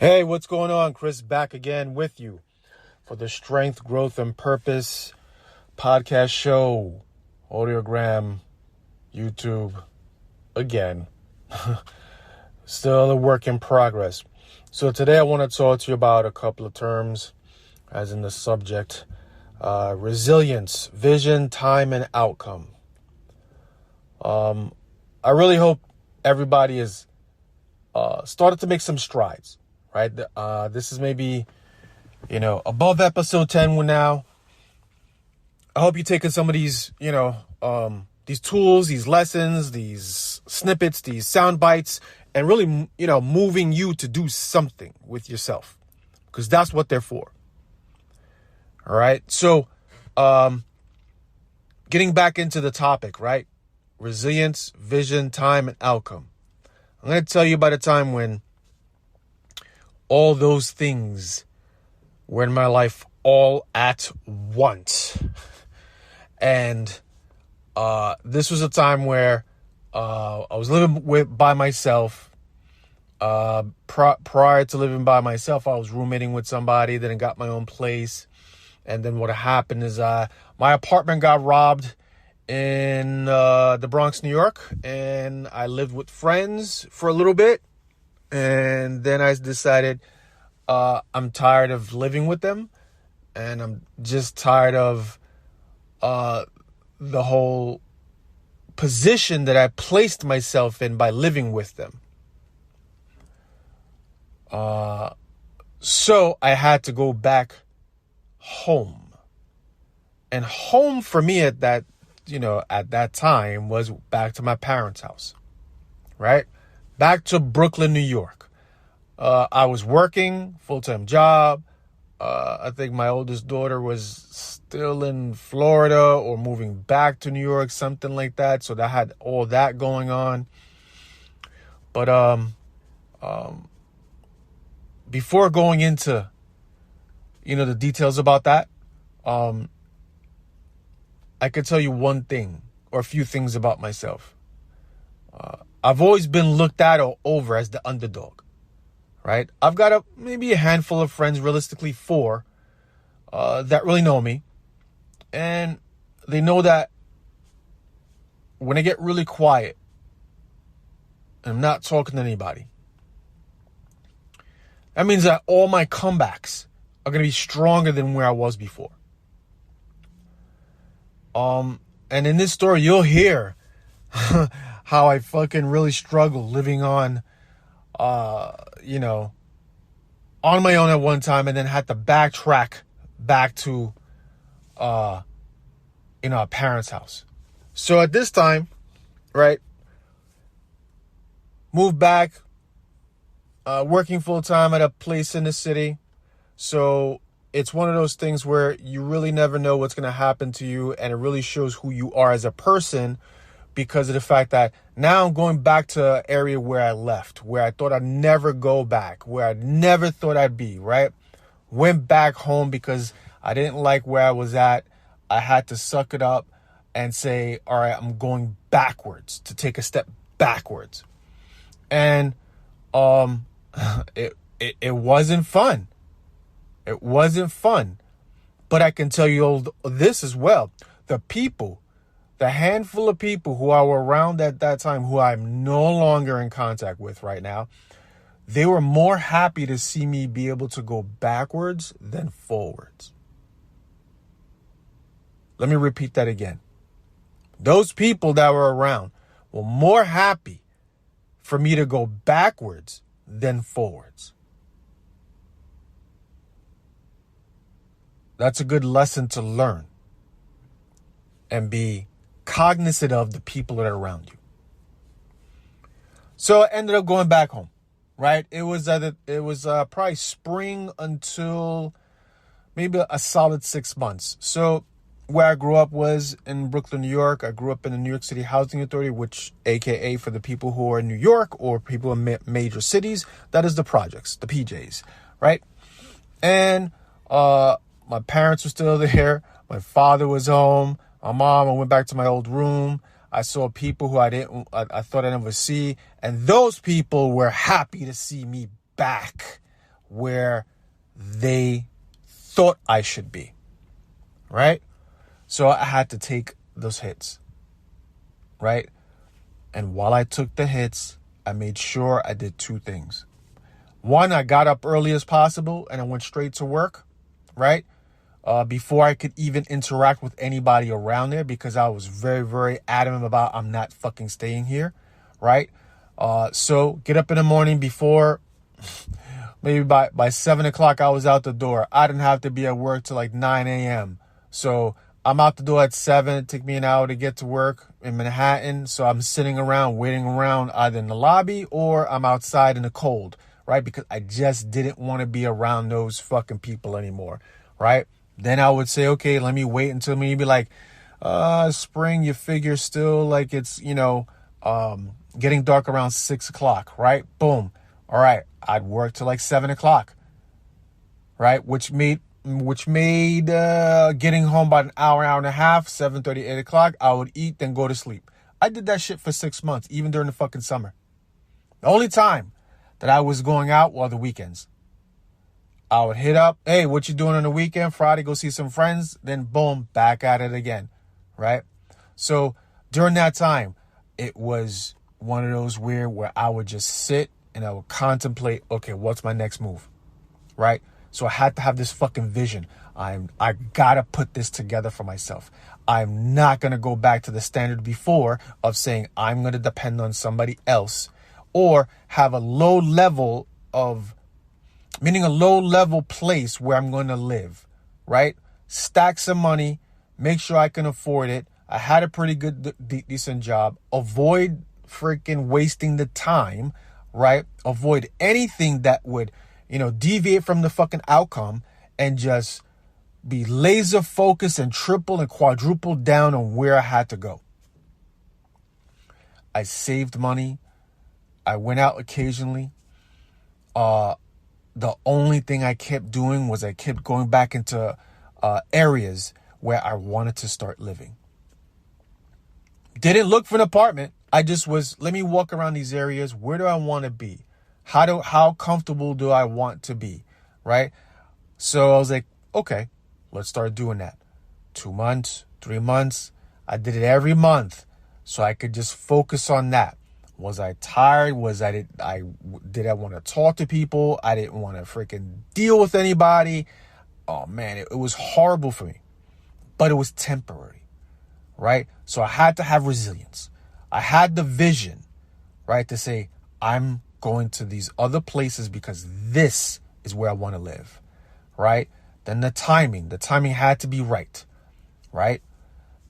Hey, what's going on? Chris back again with you for the Strength, Growth, and Purpose podcast show, audiogram, YouTube, again. Still a work in progress. So today I want to talk to you about a couple of terms, as in the subject, resilience, vision, time, and outcome. I really hope everybody has started to make some strides. Right. This is maybe, above episode 10 now. I hope you're taking some of these, these tools, these lessons, these snippets, these sound bites, and really, moving you to do something with yourself, because that's what they're for. All right. So, getting back into the topic, right? Resilience, vision, time, and outcome. I'm going to tell you about a time when all those things were in my life all at once. And this was a time where I was living by myself. Prior to living by myself, I was roommating with somebody, then I got my own place. And then what happened is my apartment got robbed in the Bronx, New York. And I lived with friends for a little bit. And then I decided I'm tired of living with them, and I'm just tired of the whole position that I placed myself in by living with them. So I had to go back home. And home for me at that time was back to my parents' house, right? Back to Brooklyn, New York. I was working, full-time job. I think my oldest daughter was still in Florida or moving back to New York, something like that. So that had all that going on. But before going into, the details about that, I could tell you one thing or a few things about myself. I've always been looked at or over as the underdog, right? I've got maybe a handful of friends, realistically 4, that really know me. And they know that when I get really quiet, I'm not talking to anybody, that means that all my comebacks are going to be stronger than where I was before. And in this story, you'll hear how I fucking really struggle living on, on my own at one time, and then had to backtrack back to, our parents' house. So at this time, right, moved back, working full time at a place in the city. So it's one of those things where you really never know what's going to happen to you, and it really shows who you are as a person, because of the fact that now I'm going back to an area where I left, where I thought I'd never go back, where I never thought I'd be, right? Went back home because I didn't like where I was at. I had to suck it up and say, all right, I'm going backwards, to take a step backwards. And it wasn't fun. It wasn't fun. But I can tell you this as well. The handful of people who I were around at that time, who I'm no longer in contact with right now, they were more happy to see me be able to go backwards than forwards. Let me repeat that again. Those people that were around were more happy for me to go backwards than forwards. That's a good lesson to learn and be cognizant of the people that are around you. So I ended up going back home, right? It was probably spring until maybe a solid 6 months. So where I grew up was in Brooklyn, New York. I grew up in the New York City Housing Authority, which, AKA for the people who are in New York or people in major cities, that is the projects, the PJs, right? And my parents were still there. My father was home. My mom, I went back to my old room. I saw people who I thought I'd never see. And those people were happy to see me back where they thought I should be, right? So I had to take those hits, right? And while I took the hits, I made sure I did two things. One, I got up early as possible and I went straight to work, right? Before I could even interact with anybody around there, because I was very, very adamant about I'm not fucking staying here, right? So get up in the morning before, maybe by 7 o'clock I was out the door. I didn't have to be at work till like 9 a.m. So I'm out the door at 7. It took me an hour to get to work in Manhattan. So I'm sitting around, waiting around either in the lobby or I'm outside in the cold, right? Because I just didn't want to be around those fucking people anymore, right? Then I would say, okay, let me wait until maybe like spring. You figure still like it's, getting dark around 6 o'clock, right? Boom. All right. I'd work till like 7 o'clock, right? Which made getting home about an hour and a half, 7:30, 8 o'clock. I would eat, then go to sleep. I did that shit for 6 months, even during the fucking summer. The only time that I was going out were the weekends. I would hit up, hey, what you doing on the weekend? Friday, go see some friends. Then boom, back at it again, right? So during that time, it was one of those weird where I would just sit and I would contemplate, okay, what's my next move, right? So I had to have this fucking vision. I gotta put this together for myself. I'm not gonna go back to the standard before of saying I'm gonna depend on somebody else or have a low level place where I'm going to live, right? Stack some money, make sure I can afford it. I had a pretty good, decent job. Avoid freaking wasting the time, right? Avoid anything that would, deviate from the fucking outcome and just be laser focused and triple and quadruple down on where I had to go. I saved money. I went out occasionally. The only thing I kept doing was I kept going back into areas where I wanted to start living. Didn't look for an apartment. I just was, let me walk around these areas. Where do I want to be? How comfortable do I want to be? Right? So I was like, okay, let's start doing that. 2 months, 3 months. I did it every month so I could just focus on that. Was I tired? Did I want to talk to people? I didn't want to freaking deal with anybody. Oh man, it was horrible for me, but it was temporary, right? So I had to have resilience. I had the vision, right? To say, I'm going to these other places because this is where I want to live, right? Then the timing had to be right?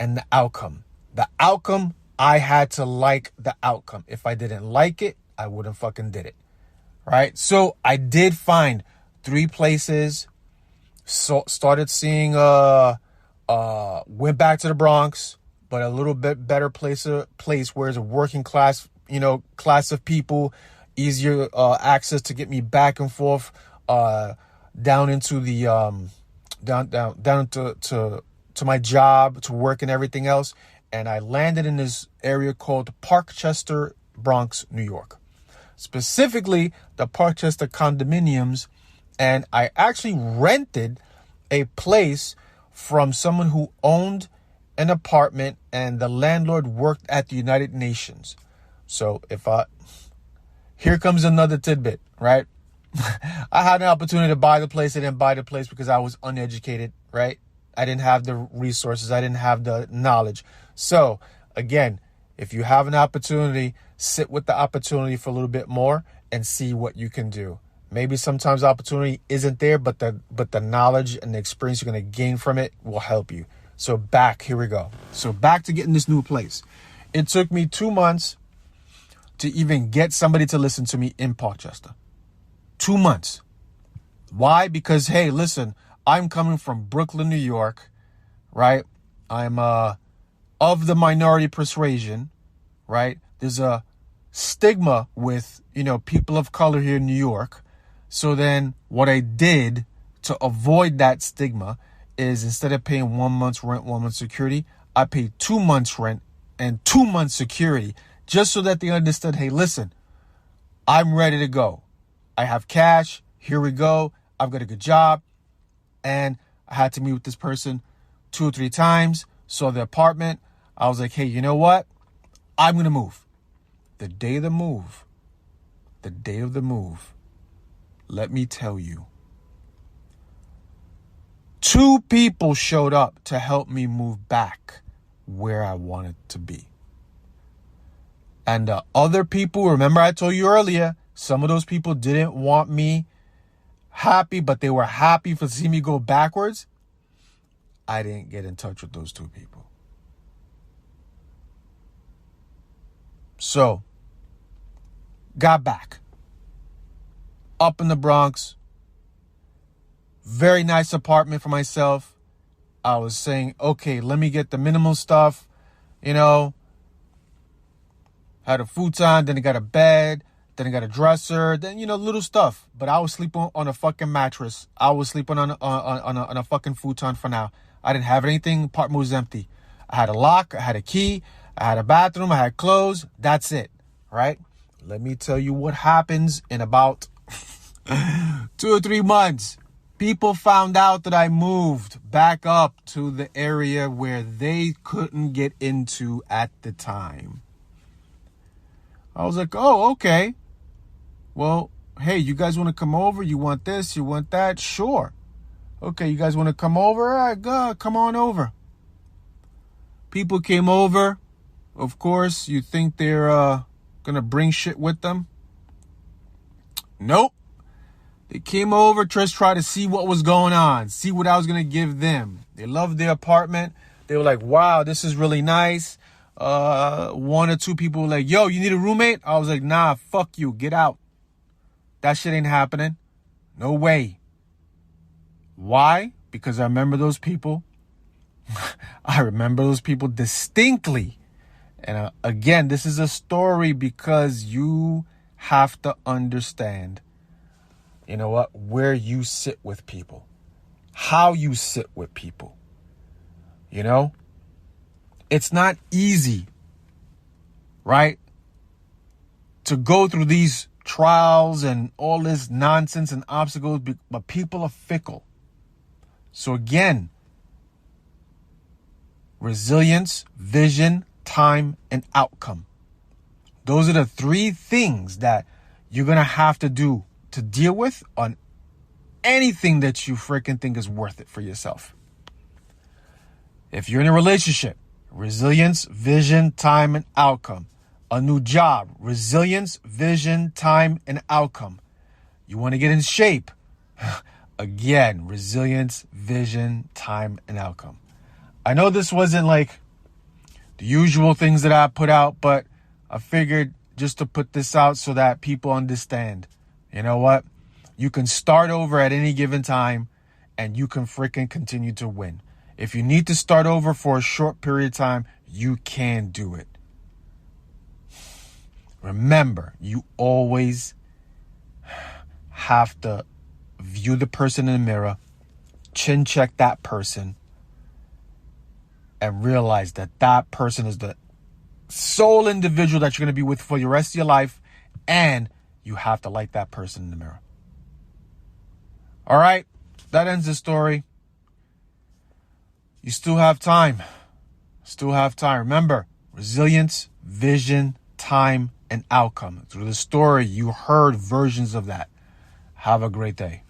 And the outcome, I had to like the outcome. If I didn't like it, I wouldn't fucking did it. Right? So I did find 3 places. So started seeing, went back to the Bronx, but a little bit better place where it's a working class, class of people, easier access to get me back and forth down into the down to my job, to work and everything else. And I landed in this area called Parkchester, Bronx, New York. Specifically, the Parkchester condominiums. And I actually rented a place from someone who owned an apartment and the landlord worked at the United Nations. So here comes another tidbit, right? I had an opportunity to buy the place. I didn't buy the place because I was uneducated, right? I didn't have the resources. I didn't have the knowledge. So again, if you have an opportunity, sit with the opportunity for a little bit more and see what you can do. Maybe sometimes opportunity isn't there, but the knowledge and the experience you're going to gain from it will help you. So here we go. So back to getting this new place. It took me 2 months to even get somebody to listen to me in Parkchester. 2 months. Why? Because, hey, listen, I'm coming from Brooklyn, New York, right? I'm of the minority persuasion, right? There's a stigma with, people of color here in New York. So then what I did to avoid that stigma is instead of paying 1 month's rent, 1 month's security, I paid 2 months rent and 2 months security just so that they understood, hey, listen, I'm ready to go. I have cash. Here we go. I've got a good job. And I had to meet with this person 2 or 3 times. Saw the apartment. I was like, hey, you know what? I'm going to move. The day of the move, let me tell you, 2 people showed up to help me move back where I wanted to be. And the other people, remember I told you earlier, some of those people didn't want me happy, but they were happy to see me go backwards. I didn't get in touch with those 2 people. So, got back. Up in the Bronx. Very nice apartment for myself. I was saying, okay, let me get the minimal stuff. You know, had a futon, then I got a bed, then I got a dresser, then, little stuff. But I was sleeping on a fucking mattress. I was sleeping on a fucking futon for now. I didn't have anything. Apartment was empty. I had a lock. I had a key. I had a bathroom. I had clothes. That's it. Right? Let me tell you what happens in about 2 or 3 months. People found out that I moved back up to the area where they couldn't get into at the time. I was like, oh, okay. Well, hey, you guys want to come over? You want this? You want that? Sure. Okay, you guys want to come over? All right, go, come on over. People came over. Of course, you think they're going to bring shit with them? Nope. They came over, just try to see what was going on, see what I was going to give them. They loved the apartment. They were like, wow, this is really nice. 1 or 2 people were like, yo, you need a roommate? I was like, nah, fuck you. Get out. That shit ain't happening. No way. Why? Because I remember those people. I remember those people distinctly. And again, this is a story because you have to understand, you know what, where you sit with people, how you sit with people. You know, it's not easy, right, to go through these trials and all this nonsense and obstacles, but people are fickle. So again, resilience, vision, time, and outcome. Those are the 3 things that you're going to have to do to deal with on anything that you freaking think is worth it for yourself. If you're in a relationship, resilience, vision, time, and outcome. A new job, resilience, vision, time, and outcome. You want to get in shape. Again, resilience, vision, time, and outcome. I know this wasn't like the usual things that I put out, but I figured just to put this out so that people understand. You know what? You can start over at any given time and you can freaking continue to win. If you need to start over for a short period of time, you can do it. Remember, you always have to view the person in the mirror, chin check that person, and realize that that person is the sole individual that you're going to be with for the rest of your life, and you have to like that person in the mirror. All right, that ends the story. You still have time. Still have time. Remember, resilience, vision, time, and outcome. Through the story, you heard versions of that. Have a great day.